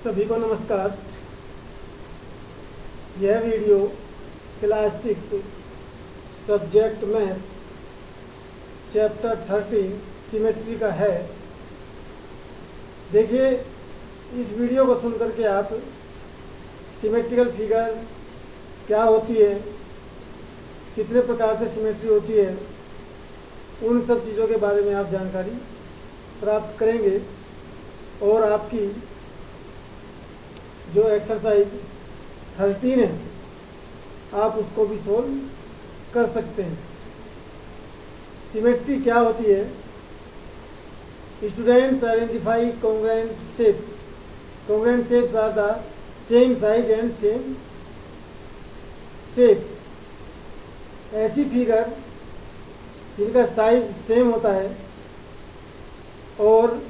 सभी को नमस्कार। यह video class 6 subject math chapter 13 symmetry का है। देखिए, इस वीडियो को सुन करके आप सिमेट्रिकल फिगर क्या होती है, कितने प्रकार से सिमेट्री होती है, उन सब चीज़ों के बारे में आप जानकारी प्राप्त करेंगे और आपकी जो एक्सरसाइज 13 है आप उसको भी सोल्व कर सकते हैं। सिमेट्री क्या होती है? Students identify congruent shapes. Congruent shapes are the same size and same shape. ऐसी फिगर जिनका साइज सेम होता है और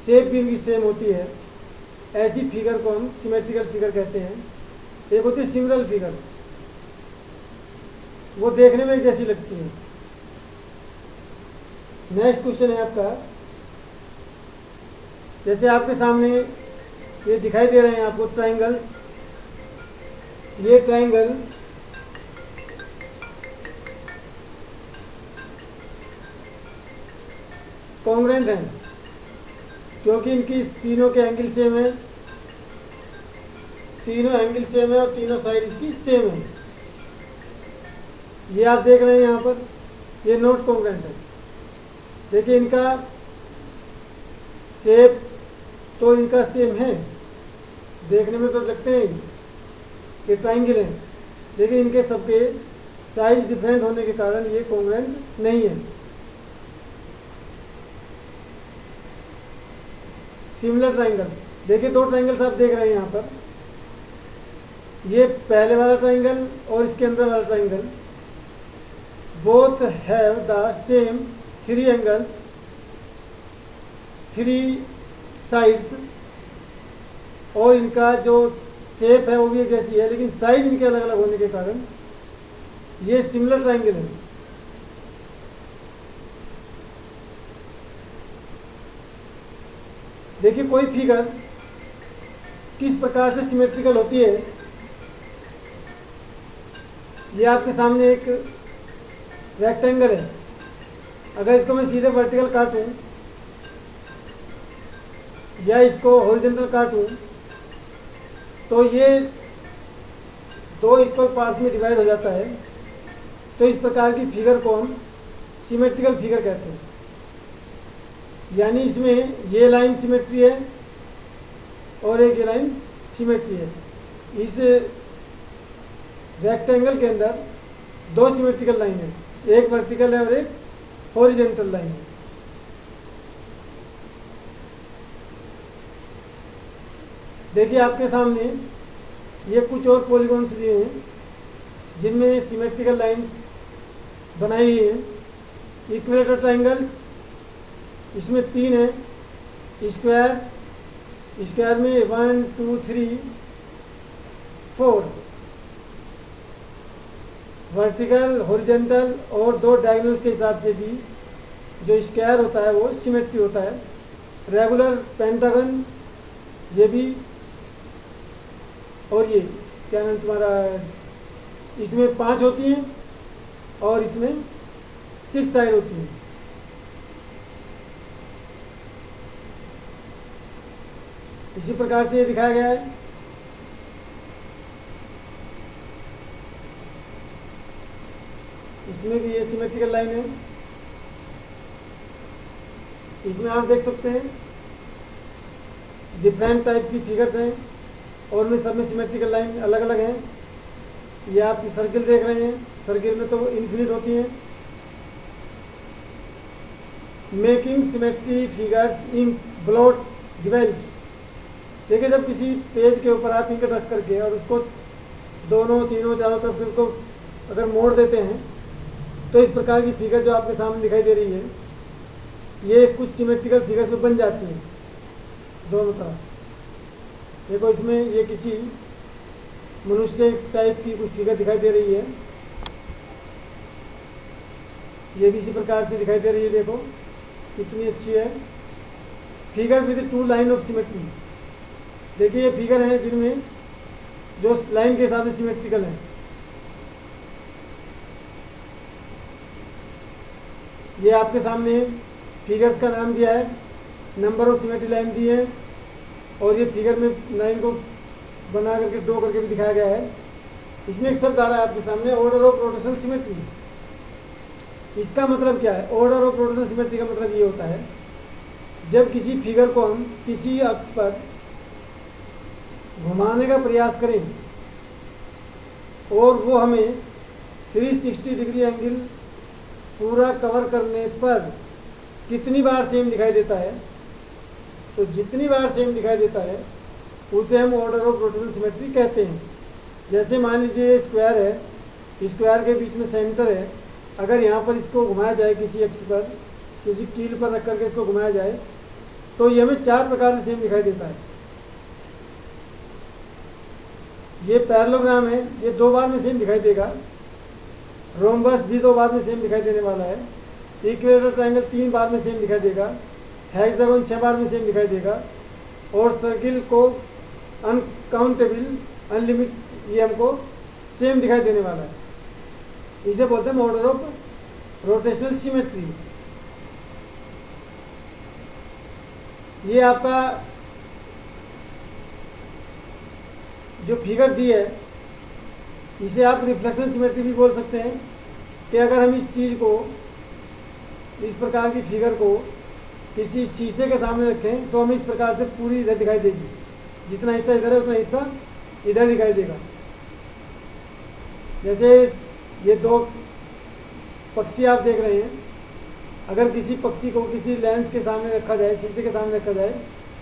शेप भी इनकी सेम होती है, ऐसी फिगर को हम सिमेट्रिकल फिगर कहते हैं। एक होती है सिमिलर फिगर, वो देखने में एक जैसी लगती है। नेक्स्ट क्वेश्चन है आपका, जैसे आपके सामने ये दिखाई दे रहे हैं आपको ट्राइंगल्स। ये ट्राइंगल कॉन्ग्रुएंट हैं क्योंकि इनकी तीनों के एंगल सेम है, तीनों एंगल सेम है और तीनों साइड इसकी सेम है। ये आप देख रहे हैं यहाँ पर, ये नॉट कॉन्ग्रुएंट है। देखिए, इनका शेप तो इनका सेम है, देखने में तो लगते हैं कि ट्राइंगल है, लेकिन इनके सबके साइज डिफरेंट होने के कारण ये कॉन्ग्रुएंट नहीं है। सिमिलर ट्राइंगल्स, देखिए दो ट्राइंगल्स आप देख रहे हैं यहाँ पर, ये पहले वाला ट्राइंगल और इसके अंदर वाला triangle, both have the same 3 angles, 3 sides, और इनका जो शेप है वो भी एक जैसी है, लेकिन साइज इनके अलग अलग होने के कारण ये सिमिलर ट्राइंगल है। देखिए, कोई फिगर किस प्रकार से सिमेट्रिकल होती है, ये आपके सामने एक रेक्टेंगल है। अगर इसको मैं सीधे वर्टिकल काटूं या इसको हॉरिजॉन्टल काटूं तो ये 2 इक्वल पार्ट्स में डिवाइड हो जाता है। तो इस प्रकार की फिगर को हम सिमेट्रिकल फिगर कहते हैं। यानी इसमें ये लाइन सिमेट्री है और एक ये लाइन सिमेट्री है। इस रेक्टेंगल के अंदर 2 सिमेट्रिकल लाइन है, एक वर्टिकल है और एक हॉरिजॉन्टल लाइन है। देखिए, आपके सामने ये कुछ और पॉलीगॉन्स दिए हैं जिनमें सिमेट्रिकल लाइंस बनाई हैं। इक्विलेटरल ट्राइंगल्स, इसमें 3 है। स्क्वायर, स्क्वायर में 1 2 3 4, वर्टिकल, हॉरिजॉन्टल और 2 डायगोनल्स के हिसाब से भी जो स्क्वायर होता है वो सिमेट्री होता है। रेगुलर, पेंटागन, ये भी, और ये क्या नाम तुम्हारा, इसमें 5 होती हैं और इसमें 6 साइड होती हैं। इसी प्रकार से ये दिखाया गया है। इसमें भी ये सिमेट्रिकल लाइन है। इसमें आप देख सकते हैं डिफरेंट टाइप की फिगर्स हैं और उनमें सब में सिमेट्रिकल लाइन अलग अलग हैं। ये आप सर्किल देख रहे हैं, सर्किल में तो इन्फिनिट होती हैं। Making symmetry figures in blot device. देखिए, जब किसी पेज के ऊपर आप इंक रख करके और उसको दोनों तीनों चारों तरफ से उसको अगर मोड़ देते हैं तो इस प्रकार की फिगर जो आपके सामने दिखाई दे रही है, ये कुछ सिमेट्रिकल फिगर्स में बन जाती हैं दोनों तरफ। देखो, इसमें ये किसी मनुष्य टाइप की कुछ फिगर दिखाई दे रही है, ये भी इसी प्रकार से दिखाई दे रही है। देखो कितनी अच्छी है figure with 2 line of symmetry. देखिए ये फिगर हैं जिनमें जो लाइन के हिसाब से सिमेट्रिकल है। ये आपके सामने फिगर्स का नाम दिया है, नंबर ऑफ सिमेट्री लाइन दी है, और ये फिगर में लाइन को बना करके ड्रॉ करके भी दिखाया गया है। इसमें एक शब्द आ रहा है आपके सामने, ऑर्डर ऑफ रोटेशनल सिमेट्री। इसका मतलब क्या है? ऑर्डर ऑफ रोटेशनल सिमेट्री का मतलब ये होता है जब किसी फिगर को हम किसी अक्ष पर घुमाने का प्रयास करें और वो हमें 360 डिग्री एंगल पूरा कवर करने पर कितनी बार सेम दिखाई देता है, तो जितनी बार सेम दिखाई देता है उसे हम ऑर्डर ऑफ रोटेशनल सिमेट्री कहते हैं। जैसे मान लीजिए ये स्क्वायर है, स्क्वायर के बीच में सेंटर है, अगर यहाँ पर इसको घुमाया जाए किसी अक्ष पर, किसी कील पर रख करके इसको घुमाया जाए तो ये हमें 4 प्रकार से सेम दिखाई देता है। ये पैरेललोग्राम है, ये 2 बार में सेम दिखाई देगा। रोम्बस भी 2 बार में सेम दिखाई देने वाला है। इक्विलेटरल ट्रायंगल 3 बार में सेम दिखाई देगा। हेक्सागोन 6 बार में सेम दिखाई देगा। और सर्किल को अनकाउंटेबल अनलिमिट ये हमको सेम दिखाई देने वाला है। इसे बोलते हैं ऑर्डर ऑफ रोटेशनल सिमेट्री। ये आपका जो फिगर दी है इसे आप रिफ्लेक्शन सिमेट्री भी बोल सकते हैं कि अगर हम इस चीज़ को, इस प्रकार की फिगर को किसी शीशे के सामने रखें तो हमें इस प्रकार से पूरी इधर दिखाई देगी। जितना हिस्सा इधर है उतना हिस्सा इधर दिखाई देगा। जैसे ये 2 पक्षी आप देख रहे हैं, अगर किसी पक्षी को किसी लेंस के सामने रखा जाए, शीशे के सामने रखा जाए,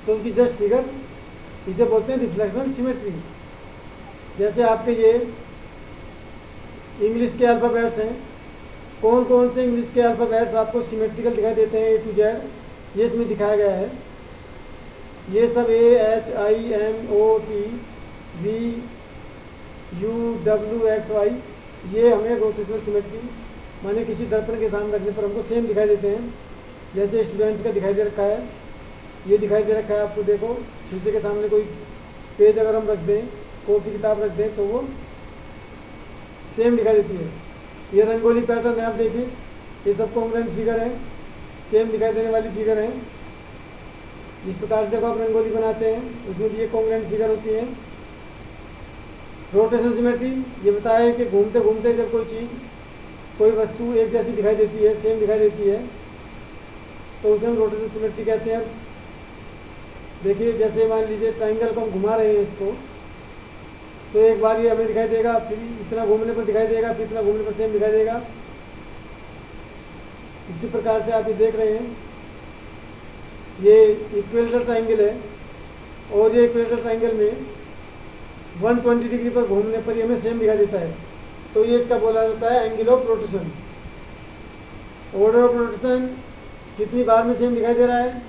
तो उसकी जस्ट फिगर, इसे बोलते हैं रिफ्लेक्शनल सिमेट्री। जैसे आपके ये इंग्लिश के अल्फ़ाबेट्स हैं, कौन कौन से इंग्लिश के अल्फ़ाबेट्स आपको सिमेट्रिकल दिखाई देते हैं A to Z, ये इसमें दिखाया गया है। ये सब AHIMOTVUWXY, ये हमें रोटेशनल सिमेट्री माने किसी दर्पण के सामने रखने पर हमको सेम दिखाई देते हैं। जैसे स्टूडेंट्स का दिखाई दे रखा है, ये दिखाई दे रखा है आपको। देखो शीशे के सामने कोई पेज अगर हम रख दें, कॉपी किताब रख दें, तो वो सेम दिखाई देती है। ये रंगोली पैटर्न है, आप देखिए, ये सब कॉन्ग्रुएंट फिगर है, सेम दिखाई देने वाली फिगर है। जिस प्रकार से देखो आप रंगोली बनाते हैं उसमें भी ये कॉन्ग्रुएंट फिगर होती है। रोटेशनल सिमेट्री ये बताया है कि घूमते घूमते जब कोई चीज़, कोई वस्तु एक जैसी दिखाई देती है, सेम दिखाई देती है, तो उसे हम रोटेशनल सिमेट्री कहते हैं। देखिए जैसे मान लीजिए ट्रायंगल को हम घुमा रहे हैं इसको, तो एक बार ये हमें दिखाई देगा, फिर इतना घूमने पर दिखाई देगा, फिर इतना घूमने पर सेम दिखाई देगा। इसी प्रकार से आप ये देख रहे हैं, ये इक्विलेटरल ट्रायंगल है, और ये इक्विलेटरल ट्रायंगल में 120 डिग्री पर घूमने पर ये हमें सेम दिखाई देता है। तो ये इसका बोला जाता है angle of rotation. Order of rotation कितनी बार में सेम दिखाई दे रहा है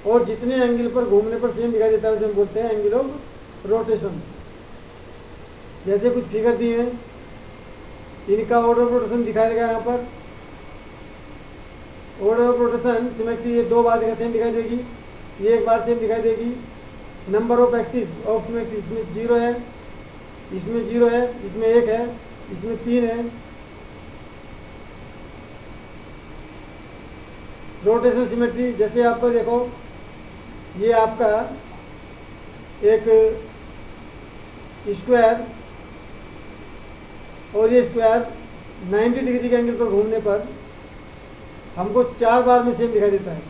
और जितने एंगल पर घूमने पर सेम दिखाई देता है उसे हम बोलते हैं एंगल ऑफ रोटेशन। जैसे कुछ फिगर दिए हैं, इनका ऑर्डर ऑफ रोटेशन दिखाया गया यहाँ पर। ऑर्डर ऑफ रोटेशन सिमेट्री ये 2 बार सेम दिखाई देगी, ये 1 बार सेम दिखाई देगी। Number of axis of symmetry, इसमें 0 है, इसमें 0 है, इसमें 1 है, इसमें 3 है। रोटेशनल सिमेट्री जैसे आपको देखो, ये आपका एक स्क्वायर, और ये स्क्वायर 90 डिग्री के एंगल पर घूमने पर हमको 4 बार में सेम दिखाई देता है।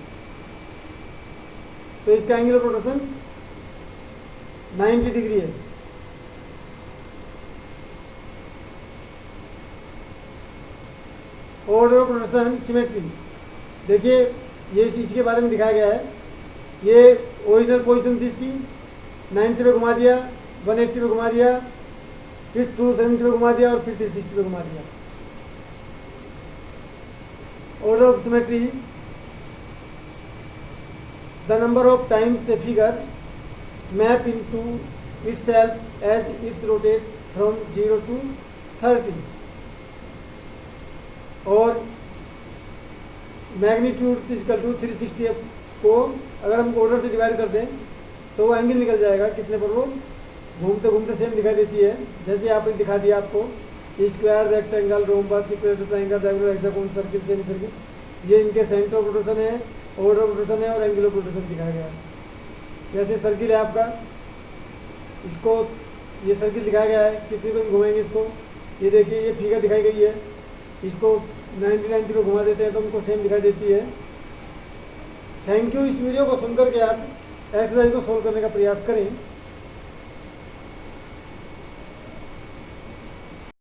तो इसका एंगल ऑफ रोटेशन 90 डिग्री है। ऑर्डर ऑफ रोटेशन सिमेट्री देखिए, ये इसी के बारे में दिखाया गया है। ये ओरिजिनल पोजीशन थी इसकी, 90 पे घुमा दिया, 180 पे घुमा दिया, फिर 270 पे घुमा दिया, और फिर 360 पे घुमा दिया। Order of symmetry, the number of times a figure map into itself as it rotates from 0 to 30, और मैग्नीट्यूड इक्वल टू 360 को अगर हम ऑर्डर से डिवाइड कर दें तो वो एंगल निकल जाएगा कितने पर वो घूमते घूमते सेम दिखाई देती है। जैसे यहाँ पर दिखा दिया आपको square, rectangle, rhombus, equator, triangle, diagonal, hexagon, circle, semi circle, ये इनके सेंटर ऑफ रोटेशन है, ऑर्डर ऑफ रोटेशन है और एंगल ऑफ रोटेशन दिखाया गया है। जैसे सर्किल है आपका, इसको ये सर्किल दिखाया गया है, कितनी पे घुमाएंगे इसको, ये देखिए ये फिगर दिखाई गई है, इसको 90 पे घुमा देते हैं तो उनको सेम दिखाई देती है। Thank you. इस वीडियो को सुनकर के आप एक्सरसाइज को सोल्व करने का प्रयास करें।